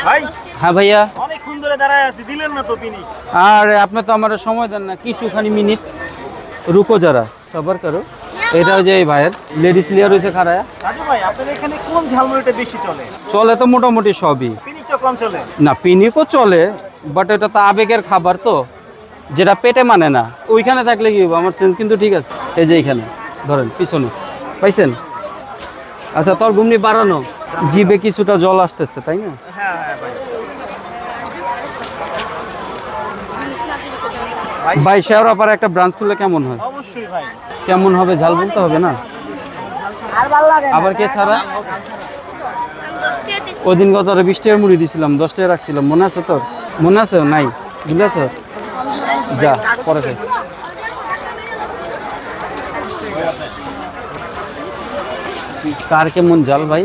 ভাই হ্যাঁ ভাইয়া, অনেকক্ষণ ধরে দাঁড়ায় আছি, দিলেন না তো পিনি। আর আপনি তো আমার সময় দেন না, কিছুখানি মিনিট রুকো যারা, সবার করো। এটা যে এই ভাইয়ের লেডিস লিয়ার হয়েছে খারায়া। রাজু ভাই আপনাদের এখানে কোন ঝালমুড়িটা বেশি চলে? চলে তো মোটামুটি সবই। পিনিকটা কম চলে? না, পিনিকও চলে, বাট এটা তো আবেগের খাবার, তো যেটা পেটে মানে না। ওইখানে থাকলে কি হবে, আমার সেন্স কিন্তু ঠিক আছে। এই যে এইখানে ধরেন পিছনে পাইছেন। আচ্ছা, তোর ঘুমনি বাড়ানো, জিভে কিছুটা জল আসতেছে, তাই না? হ্যাঁ হ্যাঁ ভাই। ভাই শেওড়া পাড়া একটা ব্রাঞ্চ খুললে কেমন হয়? অবশ্যই ভাই। কেমন হবে, ঝাল বলতে হবে না? আবার কে ছাড়া? ওই দিন কত 20 টাকার মুড়ি দিছিলাম, 10 টাকা রাখছিলাম, মনে আছে তোর? মনে আছে? নাই, বুঝলেছ? যা পরে খাই। কার কেমন জাল ভাই?